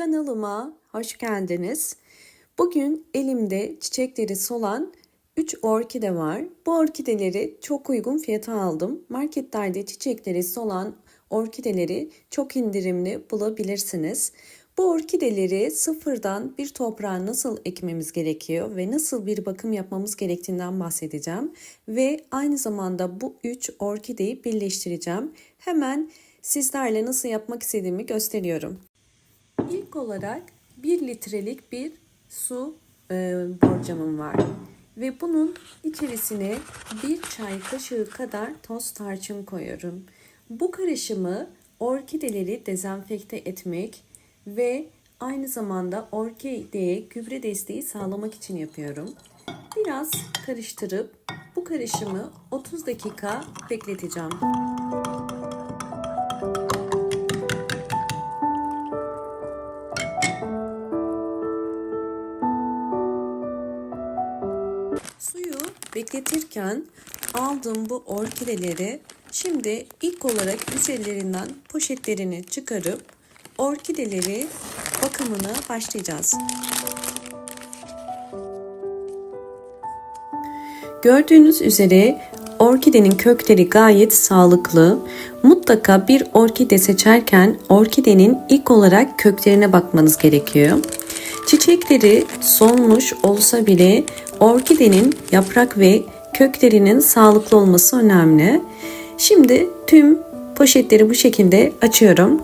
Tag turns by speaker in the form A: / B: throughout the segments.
A: Kanalıma hoş geldiniz. Bugün elimde çiçekleri solan 3 orkide var. Bu orkideleri çok uygun fiyata aldım. Marketlerde çiçekleri solan orkideleri çok indirimli bulabilirsiniz. Bu orkideleri sıfırdan bir toprağa nasıl ekmemiz gerekiyor ve nasıl bir bakım yapmamız gerektiğinden bahsedeceğim. Ve aynı zamanda bu 3 orkideyi birleştireceğim. Hemen sizlerle nasıl yapmak istediğimi gösteriyorum. İlk olarak 1 litrelik bir su borcamım var. Ve bunun içerisine 1 çay kaşığı kadar toz tarçın koyuyorum. Bu karışımı orkideleri dezenfekte etmek ve aynı zamanda orkideye gübre desteği sağlamak için yapıyorum. Biraz karıştırıp bu karışımı 30 dakika bekleteceğim. Suyu bekletirken aldığım bu orkideleri şimdi ilk olarak üzerlerinden poşetlerini çıkarıp orkideleri bakımına başlayacağız. Gördüğünüz üzere orkidenin kökleri gayet sağlıklı. Mutlaka bir orkide seçerken orkidenin ilk olarak köklerine bakmanız gerekiyor. Çiçekleri solmuş olsa bile orkidenin yaprak ve köklerinin sağlıklı olması önemli. Şimdi tüm poşetleri bu şekilde açıyorum.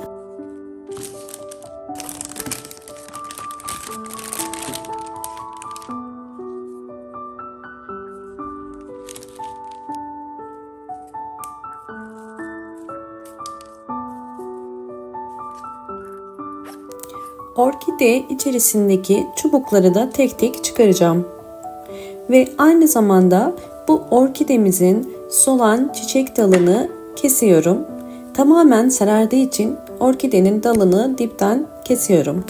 A: Orkide içerisindeki çubukları da tek tek çıkaracağım. Ve aynı zamanda bu orkidemizin solan çiçek dalını kesiyorum. Tamamen sarardığı için orkidenin dalını dipten kesiyorum.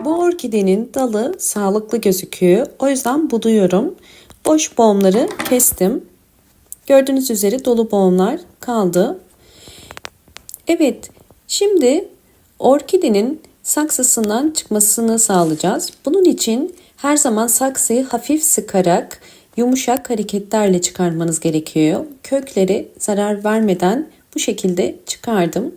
A: Bu orkidenin dalı sağlıklı gözüküyor. O yüzden buduyorum. Boş boğumları kestim. Gördüğünüz üzere dolu boğumlar kaldı. Evet, şimdi orkidenin saksısından çıkmasını sağlayacağız. Bunun için her zaman saksıyı hafif sıkarak yumuşak hareketlerle çıkarmanız gerekiyor. Kökleri zarar vermeden bu şekilde çıkardım.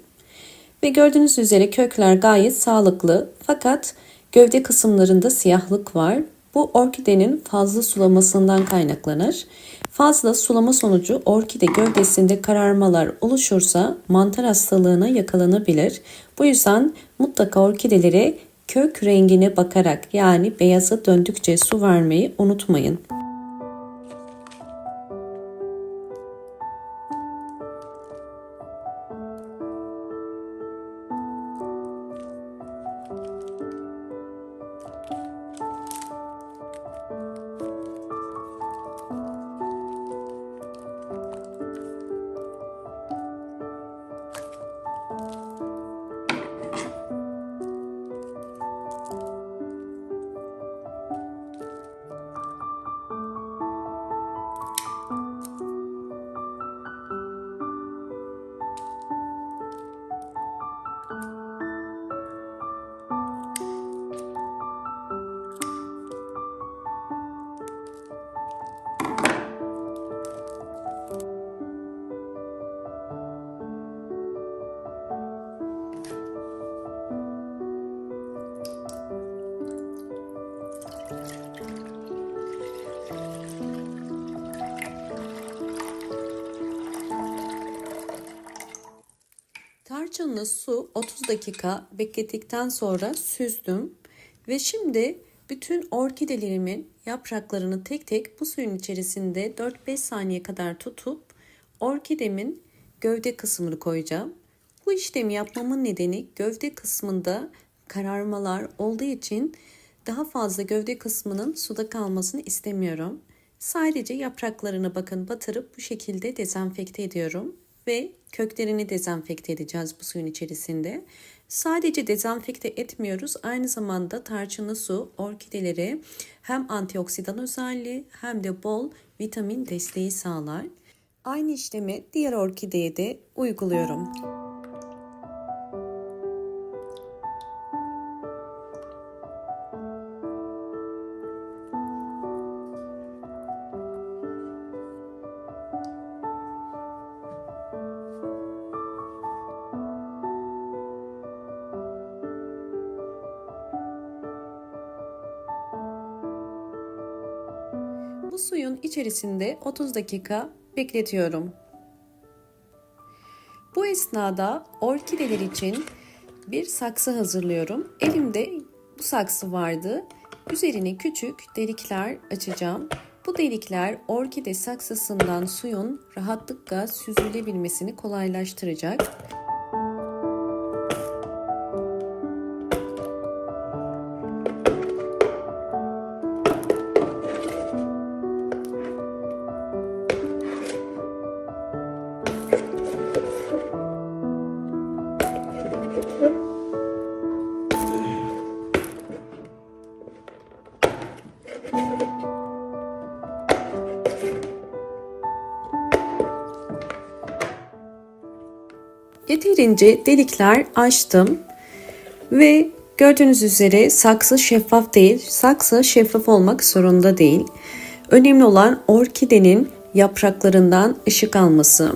A: Ve gördüğünüz üzere kökler gayet sağlıklı fakat gövde kısımlarında siyahlık var. Bu orkidenin fazla sulamasından kaynaklanır. Fazla sulama sonucu orkide gövdesinde kararmalar oluşursa mantar hastalığına yakalanabilir. Bu yüzden mutlaka orkidelere kök rengine bakarak yani beyaza döndükçe su vermeyi unutmayın. Tarçınlı su 30 dakika beklettikten sonra süzdüm ve şimdi Bütün orkidelerimin yapraklarını tek tek bu suyun içerisinde 4-5 saniye kadar tutup orkidemin gövde kısmını koyacağım. Bu işlemi yapmamın nedeni gövde kısmında kararmalar olduğu için daha fazla gövde kısmının suda kalmasını istemiyorum. Sadece yapraklarını bakın batırıp bu şekilde dezenfekte ediyorum ve köklerini dezenfekte edeceğiz bu suyun içerisinde. Sadece dezenfekte etmiyoruz, aynı zamanda tarçınlı su orkidelere hem antioksidan özelliği hem de bol vitamin desteği sağlar. Aynı işlemi diğer orkideye de uyguluyorum. Bu suyun içerisinde 30 dakika bekletiyorum. Bu esnada orkideler için bir saksı hazırlıyorum. Elimde bu saksı vardı. Üzerine küçük delikler açacağım. Bu delikler orkide saksısından suyun rahatlıkla süzülebilmesini kolaylaştıracak. Yeterince delikler açtım ve gördüğünüz üzere saksı şeffaf değil. Saksı şeffaf olmak zorunda değil. Önemli olan orkidenin yapraklarından ışık alması.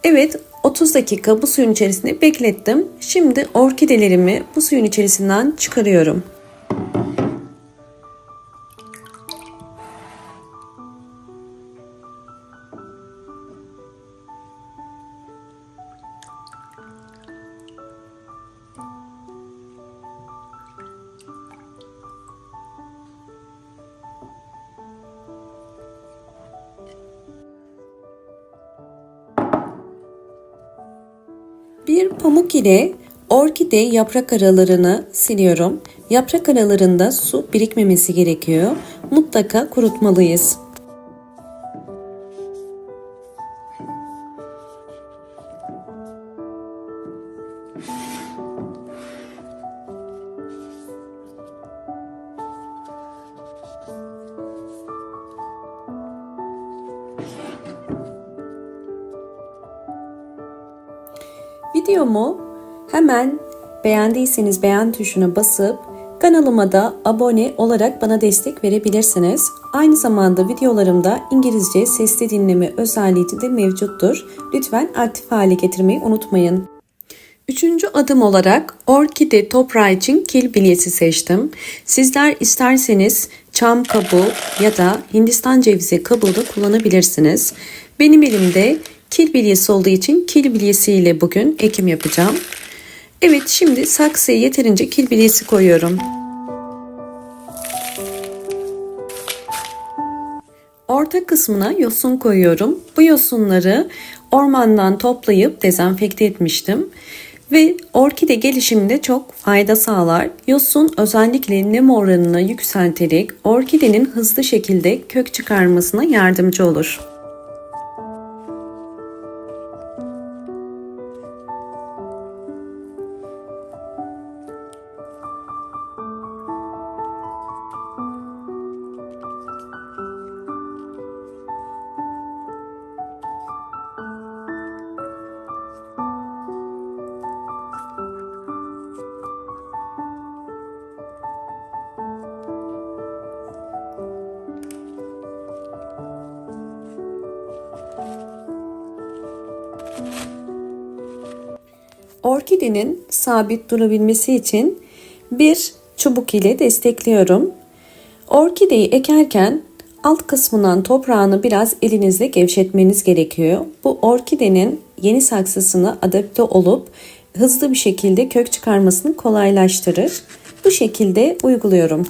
A: Evet, 30 dakika bu suyun içerisinde beklettim. Şimdi orkidelerimi bu suyun içerisinden çıkarıyorum. Bir pamuk ile orkide yaprak aralarını siliyorum. Yaprak aralarında su birikmemesi gerekiyor. Mutlaka kurutmalıyız. Videomu hemen beğendiyseniz beğen tuşuna basıp kanalıma da abone olarak bana destek verebilirsiniz. Aynı zamanda videolarımda İngilizce sesli dinleme özelliği de mevcuttur. Lütfen aktif hale getirmeyi unutmayın. Üçüncü adım olarak orkide toprağı için kil bilyesi seçtim. Sizler isterseniz çam kabuğu ya da Hindistan cevizi kabuğu da kullanabilirsiniz. Benim elimde kil bilyesi olduğu için kil bilyesi ile bugün ekim yapacağım. Evet, şimdi saksıya yeterince kil bilyesi koyuyorum. Orta kısmına yosun koyuyorum. Bu yosunları ormandan toplayıp dezenfekte etmiştim. Ve orkide gelişiminde çok fayda sağlar. Yosun özellikle nem oranını yükselterek orkidenin hızlı şekilde kök çıkarmasına yardımcı olur. Orkidenin sabit durabilmesi için bir çubuk ile destekliyorum. Orkideyi ekerken alt kısmından toprağını biraz elinizle gevşetmeniz gerekiyor. Bu orkidenin yeni saksısına adapte olup hızlı bir şekilde kök çıkarmasını kolaylaştırır. Bu şekilde uyguluyorum.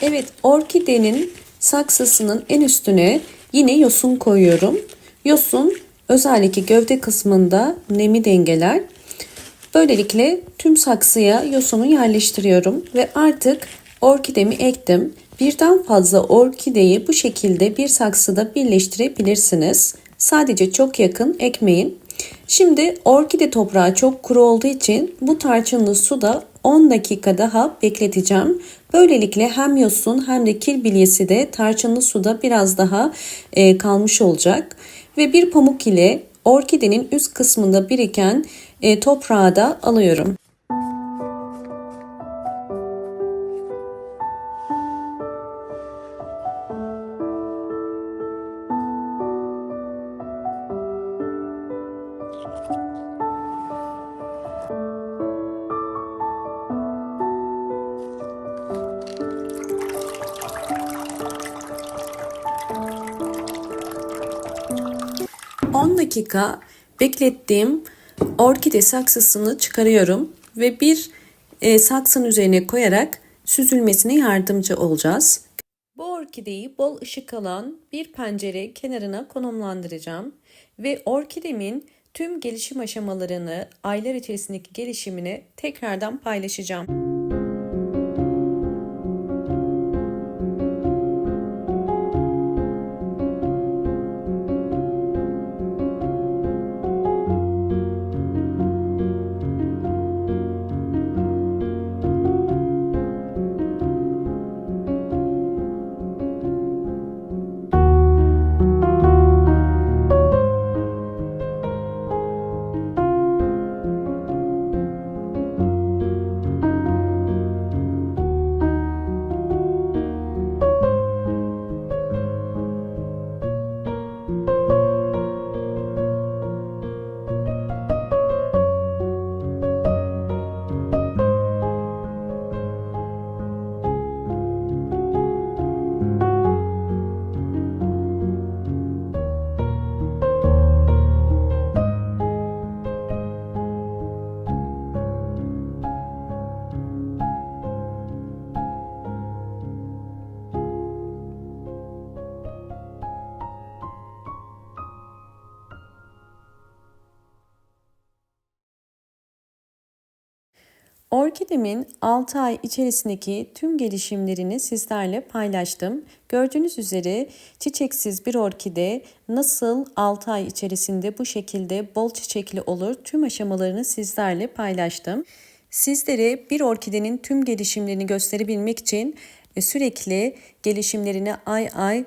A: Evet, orkidenin saksısının en üstüne yine yosun koyuyorum. Yosun özellikle gövde kısmında nemi dengeler. Böylelikle tüm saksıya yosunu yerleştiriyorum ve artık orkidemi ektim. Birden fazla orkideyi bu şekilde bir saksıda birleştirebilirsiniz. Sadece çok yakın ekmeyin. Şimdi orkide toprağı çok kuru olduğu için bu tarçınlı suda 10 dakika daha bekleteceğim. Böylelikle hem yosun hem de kil bilyesi de tarçınlı suda biraz daha kalmış olacak. Ve bir pamuk ile orkidenin üst kısmında biriken toprağı da alıyorum. On dakika beklettiğim orkide saksısını çıkarıyorum ve bir saksının üzerine koyarak süzülmesine yardımcı olacağız. Bu orkideyi bol ışık alan bir pencere kenarına konumlandıracağım ve orkidemin tüm gelişim aşamalarını, aylar içerisindeki gelişimini tekrardan paylaşacağım. Orkidemin 6 ay içerisindeki tüm gelişimlerini sizlerle paylaştım. Gördüğünüz üzere çiçeksiz bir orkide nasıl 6 ay içerisinde bu şekilde bol çiçekli olur, tüm aşamalarını sizlerle paylaştım. Sizlere bir orkidenin tüm gelişimlerini gösterebilmek için sürekli gelişimlerini ay ay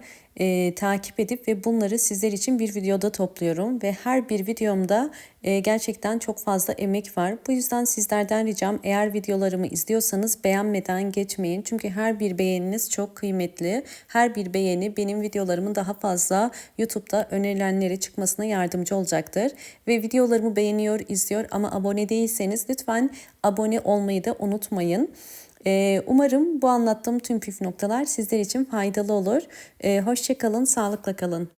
A: takip edip ve bunları sizler için bir videoda topluyorum ve her bir videomda gerçekten çok fazla emek var. Bu yüzden sizlerden ricam, eğer videolarımı izliyorsanız beğenmeden geçmeyin. Çünkü her bir beğeniniz çok kıymetli. Her bir beğeni benim videolarımın daha fazla YouTube'da önerilenlere çıkmasına yardımcı olacaktır. Ve videolarımı beğeniyor, izliyor ama abone değilseniz lütfen abone olmayı da unutmayın. Umarım bu anlattığım tüm püf noktalar sizler için faydalı olur. Hoşça kalın, sağlıkla kalın.